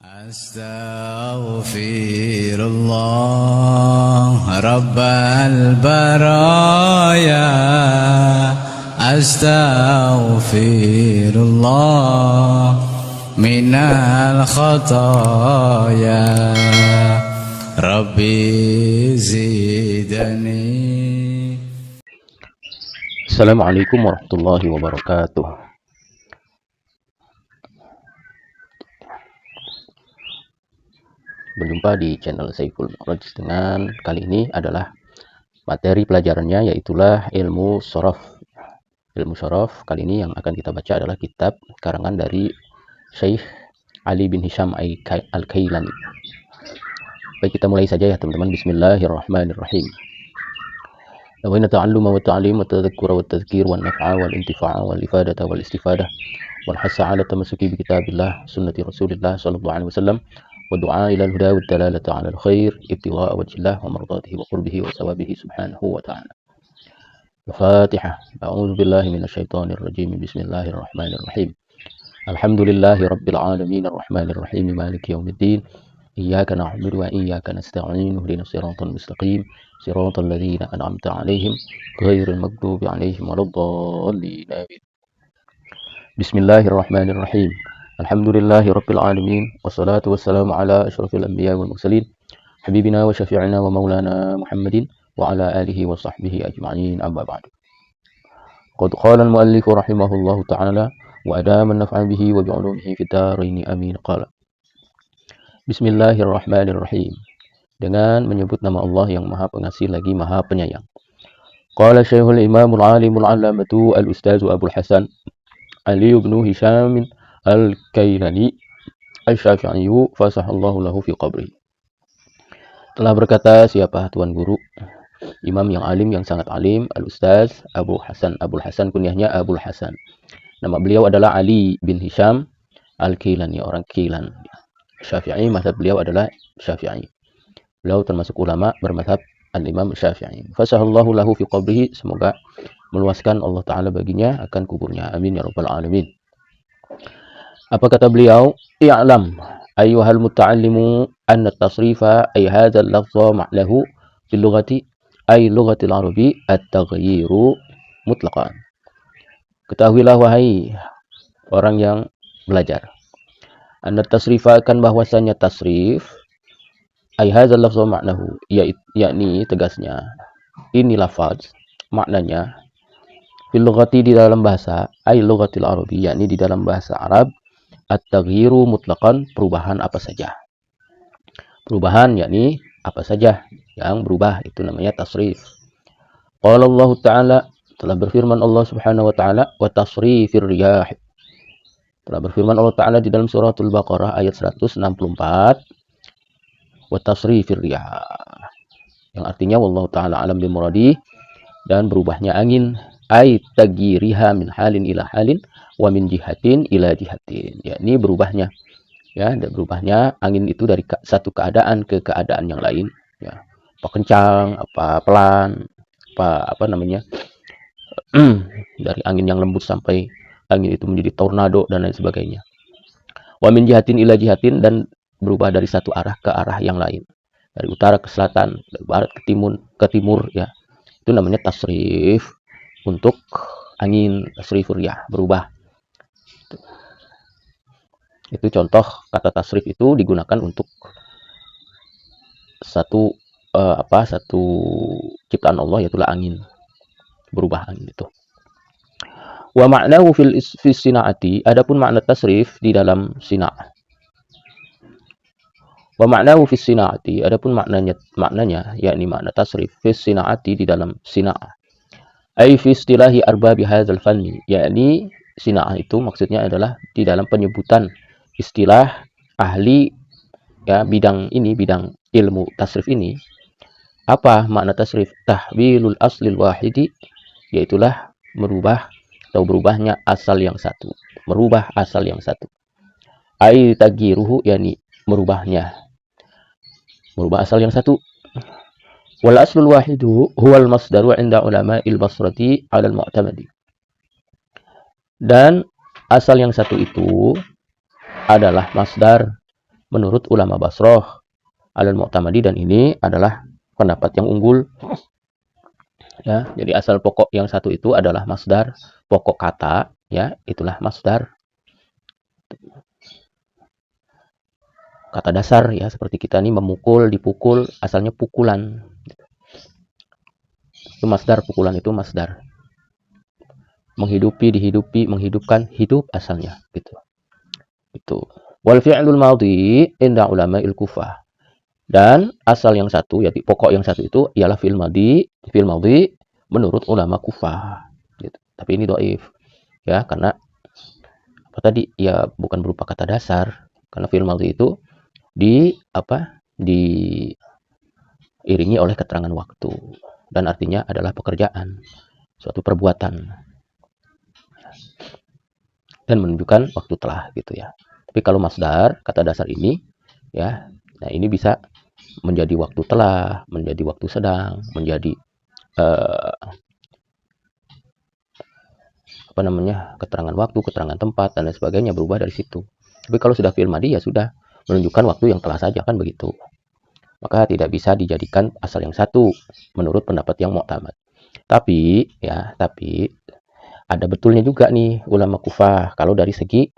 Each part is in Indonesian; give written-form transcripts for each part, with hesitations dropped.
Astaghfirullah Rabbal baraya. Astaghfirullah minal khataya. Rabbi zidani. Assalamualaikum warahmatullahi wabarakatuh. Berjumpa di channel Saiful Mi'raj dengan kali ini adalah materi pelajarannya yaitulah ilmu shorof. Ilmu shorof kali ini yang akan kita baca adalah kitab karangan dari Syekh Ali bin Hisham Al-Kailani. Baik, kita mulai saja ya teman-teman. Bismillahirrahmanirrahim. Wa inna ta'alluma wa ta'lim wa tadhakkura wa tadhkir wa naf'a wal intifa'a wal ifadata wal istifadah wal hassa 'ala tamassuki bi kitabillah sunnati Rasulillah sallallahu alaihi wasallam wa du'a ila al-huda wa dalalata 'ala al-khair ibtigha'a wajhillah wa mardatihi wa qurbihi wa sawabihi subhanahu wa ta'ala. Al-Fatihah. A'udzu billahi minasy syaithanir rajim. Bismillahirrahmanirrahim. Alhamdulillahi rabbil alamin arrahmanir rahim maliki yaumiddin. Iyyaka na'budu wa iyyaka nasta'in. Ihdinas siratal mustaqim. Siratal ladzina an'amta 'alaihim ghairil maghdubi 'alaihim waladdallin. Bismillahirrahmanirrahim. Alhamdulillahi rabbil alamin wassalatu wassalamu ala asyrafil anbiya wal mursalin habibina wa syafi'ina wa maulana Muhammadin wa ala alihi wa sahbihi ajma'in, amma ba'du. Qad qala al-muallif rahimahullahu ta'ala wa adama an-naf'a bihi wa bi'ulumihi fid dharain amin. Qala Bismillahirrahmanirrahim, dengan menyebut nama Allah yang Maha Pengasih lagi Maha Penyayang. Qala Syekhul Imamul Alimul 'Allamatu al-Ustaz Abul Hasan Ali bin Hisham Al-Kailani Asy-Syafi'i fasahallahu lahu fi qabri. Telah berkata siapa Tuan Guru, Imam yang alim yang sangat alim, Al-Ustaz Abul Hasan kunyahnya Abul Hasan. Nama beliau adalah Ali bin Hisham Al-Kailani, orang Kailan. Syafi'i, mazhab beliau adalah Syafi'i. Beliau termasuk ulama bermazhab Al-Imam Syafi'i. Fasahallahu lahu fi qabrihi, semoga meluaskan Allah Ta'ala baginya akan kuburnya. Amin ya rabbal alamin. Apa kata beliau? I'lam ayyuhal muta'allimu anna tasrifa ay hadha al-lafza ma'lahu fil lughati ay lughatil arabi at-taghyiru mutlaqan. Ketahuilah wahai orang yang belajar, anna tasrifa akan bahwasanya tasrif ay hadha al-lafza ma'lahu, yakni tegasnya ini lafaz maknanya fil lughati di dalam bahasa ay lughatil arabi, yakni di dalam bahasa Arab, at-taghyiru mutlaqan, perubahan apa saja. Perubahan yakni apa saja yang berubah, itu namanya tasrif. Qala Allah Ta'ala, telah berfirman Allah Subhanahu wa Ta'ala, wa tasrifir riyah. Telah berfirman Allah Ta'ala di dalam suratul Baqarah ayat 164, wa tasrifir riyah, yang artinya wallahu ta'ala alam bi muradi, dan berubahnya angin, ay tagyiriha min halin ila halin wa min jihatin ila jihatin, yakni berubahnya, ya, dan berubahnya angin itu dari satu keadaan ke keadaan yang lain, ya, apa kencang, apa pelan, apa namanya dari angin yang lembut sampai angin itu menjadi tornado dan lain sebagainya. Wa min jihatin ila jihatin, dan berubah dari satu arah ke arah yang lain, dari utara ke selatan, dari barat ke timur, ya, itu namanya tasrif untuk angin, tasrifur riyah, berubah. Itu contoh kata tasrif itu digunakan untuk satu ciptaan Allah, yaitu angin, berubah angin itu. Wa ma'nahu fil sinaati, adapun makna tasrif di dalam sina'ah. Wa ma'nahu fis sinaati, adapun maknanya yakni makna tasrif fis sinaati di dalam sina'ah. Ai fi istilahi arbabi hadzal fanni, yakni sina'ah itu maksudnya adalah di dalam penyebutan istilah ahli, ya, bidang ini, bidang ilmu tasrif ini. Apa makna tasrif? Tahwilul aslil wahidi, yaitulah merubah atau berubahnya asal yang satu, merubah asal yang satu. Ai tagyiruhu, yakni merubah asal yang satu. Wal aslul wahidu huwal masdaru 'inda ulama'il basrati 'ala al-mu'tamadi. Dan asal yang satu itu adalah masdar menurut ulama Basrah alal mu'tamadi, dan ini adalah pendapat yang unggul. Ya, jadi asal pokok yang satu itu adalah masdar, pokok kata, ya, itulah masdar. Kata dasar, ya, seperti kita nih memukul, dipukul, asalnya pukulan. Itu masdar, pukulan itu masdar. Menghidupi, dihidupi, menghidupkan, hidup asalnya, gitu. Itu. Wal fi'lul madhi inda ulama'il Kufah. Dan asal yang satu, ya, pokok yang satu itu ialah fi'il madhi menurut ulama Kufah. Gitu. Tapi ini dhaif, ya, karena apa tadi? Ya, bukan berupa kata dasar. Karena fi'il madhi itu diiringi oleh keterangan waktu, dan artinya adalah pekerjaan, suatu perbuatan, dan menunjukkan waktu telah, gitu ya. Tapi kalau masdar, kata dasar ini, ya, nah ini bisa menjadi waktu telah, menjadi waktu sedang, menjadi keterangan waktu, keterangan tempat, dan lain sebagainya, berubah dari situ. Tapi kalau sudah fi'il madhi, ya sudah menunjukkan waktu yang telah saja, kan begitu. Maka tidak bisa dijadikan asal yang satu menurut pendapat yang mu'tamad. Tapi ada betulnya juga nih ulama Kufah kalau dari segi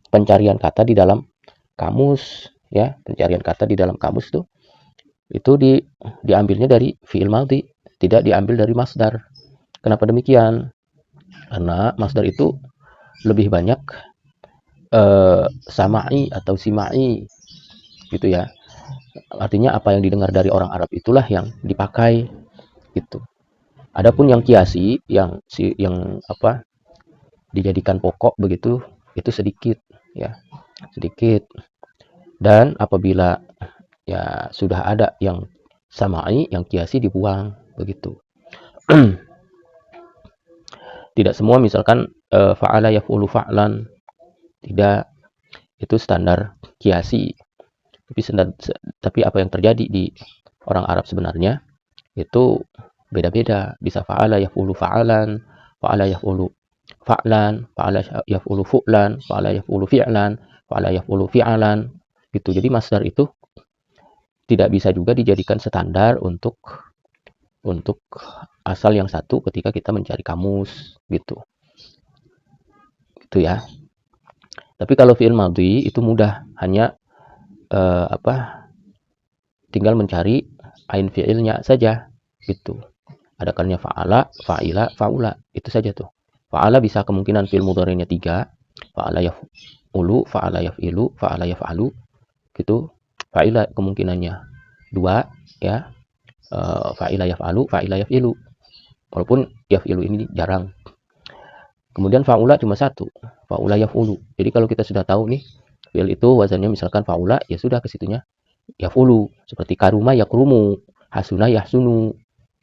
pencarian kata di dalam kamus, ya, pencarian kata di dalam kamus tuh itu diambilnya dari fi'il madhi, tidak diambil dari masdar. Kenapa demikian? Karena masdar itu lebih banyak sama'i atau sima'i, gitu ya. Artinya apa yang didengar dari orang Arab itulah yang dipakai, gitu. Adapun yang kiasi, yang dijadikan pokok begitu, itu sedikit, ya, sedikit. Dan apabila ya sudah ada yang sama'i, yang kiasi dibuang, begitu. Tidak semua, misalkan fa'ala yaf'ulu fa'lan, tidak, itu standar kiasi. Tapi apa yang terjadi di orang Arab sebenarnya itu beda-beda. Bisa fa'ala yaf'ulu fa'alan, fa'ala yaf'ulu fa'lan, fa'ala yaf'ulu fu'lan, fa'ala yaf'ulu fi'lan, fa'ala yaf'ulu fi'alan, gitu. Jadi masdar itu tidak bisa juga dijadikan standar untuk asal yang satu ketika kita mencari kamus, gitu. Gitu ya. Tapi kalau fi'il madhi itu mudah, hanya tinggal mencari ain fi'ilnya saja, gitu. Ada kalanya fa'ala, fa'ila, fa'ula, itu saja tuh. Fa'ala bisa kemungkinan fi'il mudhari'nya 3, fa'ala yaf'ulu, fa'ala yaf'ilu, fa'ala yaf'alu, gitu. Fa'ila kemungkinannya 2, ya. Fa'ila yaf'alu, fa'ila yaf'ilu. Walaupun yaf'ilu ini jarang. Kemudian fa'ula cuma 1, fa'ula yaf'ulu. Jadi kalau kita sudah tahu nih fi'il itu wazannya misalkan fa'ula, ya sudah ke situnya yaf'ulu. Seperti karuma yakrumu, hasuna yahsunu,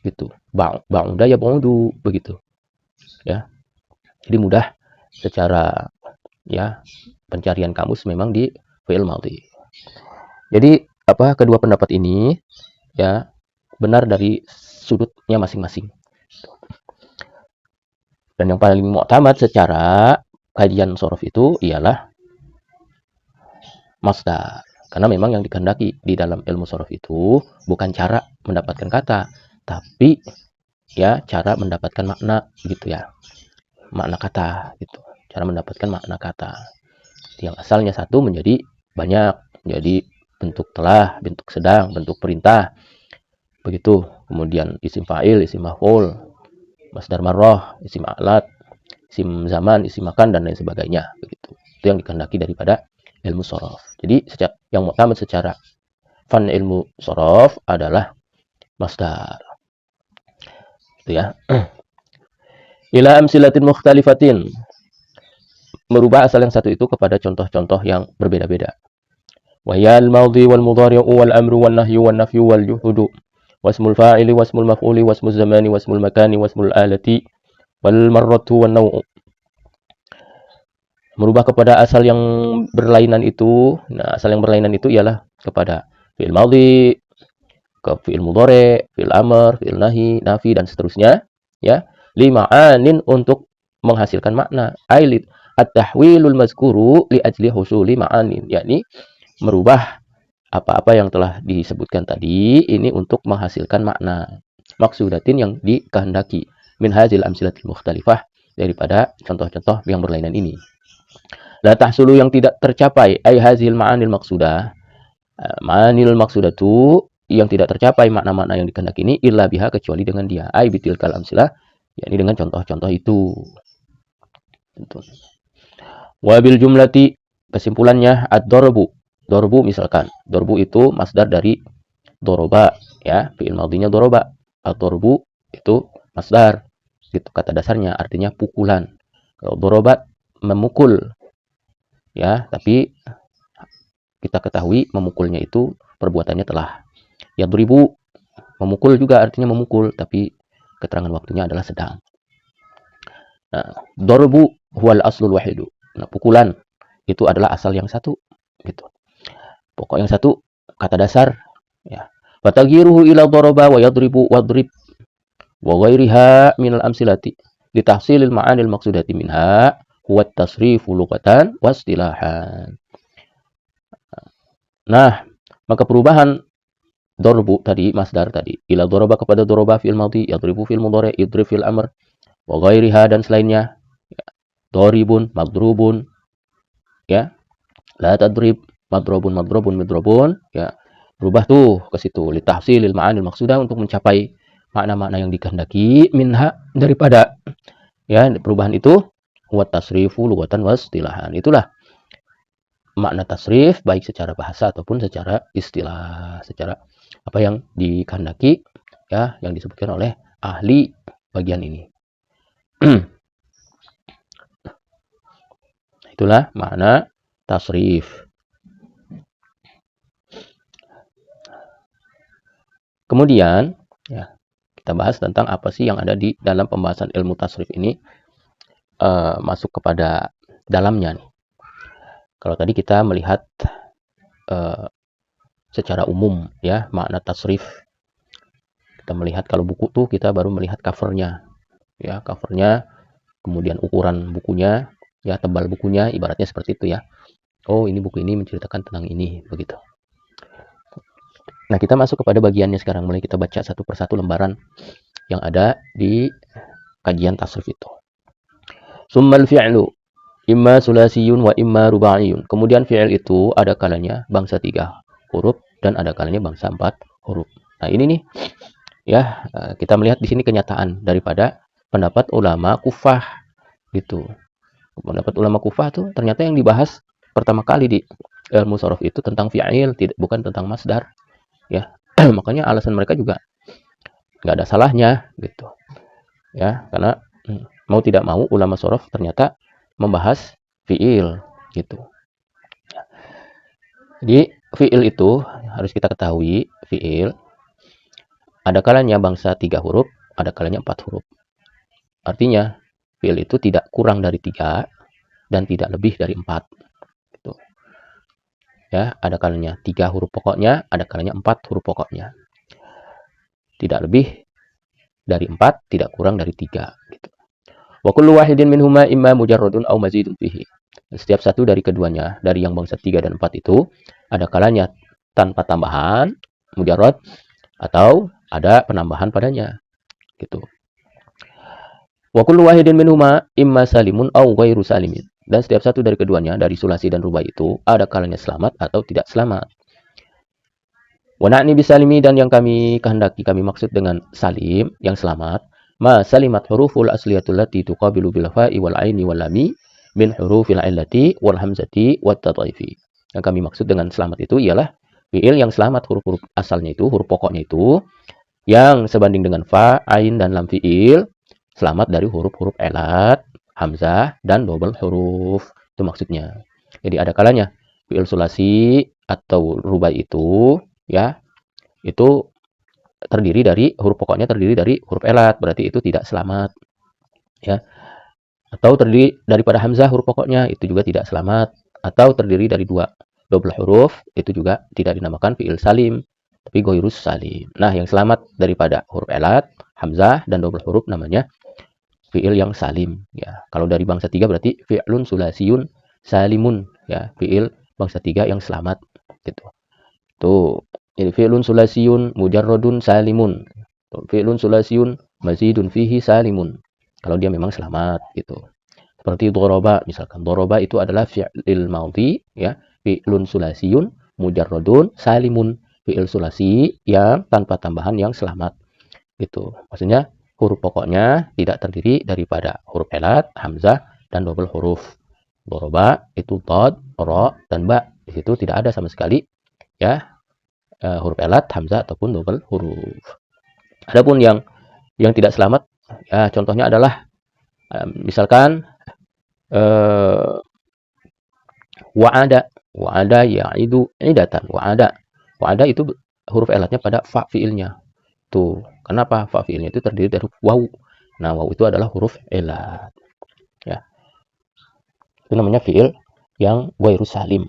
gitu. Ba'uda yab'udu, begitu. Ya. Jadi mudah secara, ya, pencarian kamus memang di fi'il madhi. Jadi kedua pendapat ini, ya, benar dari sudutnya masing-masing. Dan yang paling mu'tamad secara kajian shorof itu ialah masdar. Karena memang yang dikehendaki di dalam ilmu shorof itu bukan cara mendapatkan kata, tapi ya cara mendapatkan makna, gitu ya. Makna kata, gitu. Cara mendapatkan makna kata. Yang asalnya satu menjadi banyak, menjadi bentuk telah, bentuk sedang, bentuk perintah. Begitu. Kemudian isim fa'il, isim maf'ul, masdar marrah, isim alat, isim zaman, isim makan, dan lain sebagainya, begitu. Itu yang dikehendaki daripada ilmu shorof. Jadi yang mu'tamad secara fan ilmu shorof adalah masdar, gitu ya. Ila amsilatin mukhtalifatin, merubah asal yang satu itu kepada contoh-contoh yang berbeda-beda. Wahyal madhi wal mudhari'u wal amru wal nahyu wal nafyu wal juhudu wasmul fa'ili wasmul maf'uli wasmul zamani wasmul makani wasmul alati wal marratu wan naw'u. Merubah kepada asal yang berlainan itu. Nah, asal yang berlainan itu ialah kepada fi'il madhi, ke fi'il mudhari', fi'il amr, fi'il nahi, nafi, dan seterusnya, ya. Lima'anin, untuk menghasilkan makna. at-tahwilul mazkuru li ajli husuli ma'anin, yakni merubah apa-apa yang telah disebutkan tadi ini untuk menghasilkan makna maksudatin yang dikehendaki min hazil amsilatil mukhtalifah, daripada contoh-contoh yang berlainan ini. La tahsulu yang tidak tercapai ay hazil ma'anil maksudah, ma'anil maksudatu yang tidak tercapai makna-makna yang dikehendaki ini illa biha kecuali dengan dia, ay bitilkal amsilah, yakni dengan contoh-contoh itu. Wabil jumlati, kesimpulannya ad-darbu, darbu misalkan, darbu itu masdar dari doroba, ya, fi'il madhinya doroba. Ad-darbu itu masdar, gitu kata dasarnya, artinya pukulan. Kalau doroba memukul, ya, tapi kita ketahui memukulnya itu perbuatannya telah. Yadribu memukul juga artinya memukul, tapi keterangan waktunya adalah sedang. Nah, darbu huwal aslul wahidu. Nah, pukulan itu adalah asal yang satu, gitu. Pokok yang satu, kata dasar, ya. Fataghiruhu ila daraba wa yadribu wadrib wa ghairiha minal amsilati li tahsilil ma'anil maqsudati minha huwa at-tasrifu lughatan wa istilahan. Nah, maka perubahan darbu tadi, masdar tadi, ila daraba kepada daraba fi'il madhi, yadribu fi'il mudhari, idrib fi'il amr, wa ghairiha dan selainnya, ya. Daribun, madrubun, ya. La tadrib, madrubun, midrubun, ya. Berubah tuh ke situ, li tahsilil ma'anil maqsudah, untuk mencapai makna-makna yang dikehendaki minha daripada, ya, perubahan itu huwa tasrifu lughatan wa istilahan. Itulah makna tasrif baik secara bahasa ataupun secara istilah, secara apa yang dikehendaki, ya, yang disebutkan oleh ahli bagian ini. Itulah makna tasrif. Kemudian, ya, kita bahas tentang apa sih yang ada di dalam pembahasan ilmu tasrif ini, masuk kepada dalamnya nih. Kalau tadi kita melihat secara umum, ya, makna tasrif. Kita melihat kalau buku tuh kita baru melihat covernya, ya, covernya, kemudian ukuran bukunya, ya, tebal bukunya, ibaratnya seperti itu, ya. Oh, ini buku ini menceritakan tentang ini, begitu. Nah, kita masuk kepada bagiannya sekarang. Mulai kita baca satu persatu lembaran yang ada di kajian tasrif itu. Summal fi'lu imma sulasiyun wa imma ruba'iyun. Kemudian fi'il itu ada kalanya bangsa 3 huruf dan ada kalanya bangsa 4 huruf. Nah, ini nih, ya, kita melihat di sini kenyataan daripada pendapat ulama Kufah, gitu. Pendapat ulama Kufah tuh ternyata yang dibahas pertama kali di ilmu sorof itu tentang fi'il, bukan tentang masdar, ya. Makanya alasan mereka juga nggak ada salahnya, gitu, ya, karena mau tidak mau ulama sorof ternyata membahas fi'il, gitu. Jadi fi'il itu harus kita ketahui, fi'il ada kalanya bangsa 3 huruf, ada kalanya 4 huruf. Artinya fi'il itu tidak kurang dari 3 dan tidak lebih dari 4, gitu. Ya, ada kalanya 3 huruf pokoknya, ada kalanya 4 huruf pokoknya. Tidak lebih dari 4, tidak kurang dari 3, gitu. Wa kullu wahidin minhuma imma mujarradun aw mazidun fihi. Setiap satu dari keduanya, dari yang bangsa 3 dan 4 itu, ada kalanya tanpa tambahan, mujarrad, atau ada penambahan padanya, gitu. Wa kullu wahidin minhuma imma salimun aw ghairu salimin. Dan setiap satu dari keduanya, dari sulasi dan rubah itu, ada kalanya selamat atau tidak selamat. Wa na'ni bisalimi, dan yang kami kehendaki, kami maksud dengan salim, yang selamat, ma salimat huruful asliyatul lati tuqabilu bil fa'i wal aini wal lami min hurufil illati wal hamzati wat tadhifi. Yang kami maksud dengan selamat itu ialah fi'il yang selamat, huruf-huruf asalnya itu, huruf pokoknya itu, yang sebanding dengan fa, ain, dan lam fi'il, selamat dari huruf-huruf elat, hamzah, dan double huruf. Itu maksudnya. Jadi ada kalanya fi'il sulasi atau rubah itu, ya, itu terdiri dari huruf pokoknya, terdiri dari huruf elat, berarti itu tidak selamat, ya. Atau terdiri daripada hamzah huruf pokoknya, itu juga tidak selamat. Atau terdiri dari 2 double huruf, itu juga tidak dinamakan fi'il salim, tapi ghairus salim. Nah, yang selamat daripada huruf elat, hamzah, dan double huruf namanya fiil yang salim ya. Kalau dari bangsa 3 berarti fi'lun sulasiyun salimun ya, fiil bangsa 3 yang selamat gitu. Tuh, jadi fi'lun sulasiyun mujarradun salimun. Tuh, fi'lun sulasiyun mazidun fihi salimun. Kalau dia memang selamat gitu. Seperti doroba, misalkan doroba itu adalah fi'il maudhi ya, fi'lun sulasiyun mujarradun salimun, fi'il sulasi yang tanpa tambahan yang selamat gitu. Maksudnya huruf pokoknya tidak terdiri daripada huruf elat, hamzah, dan double huruf. Doroba itu tod, ro, dan ba. Di situ tidak ada sama sekali ya huruf elat, hamzah, ataupun double huruf. Adapun yang tidak selamat, ya, contohnya adalah misalkan wa'ada, wa'ada ya'idu idatan, wa'ada itu huruf elatnya pada fa fiilnya. Tuh, kenapa fa fiilnya itu terdiri dari waw. Nah, waw itu adalah huruf elat. Ya. Itu namanya fiil yang ghairu salim.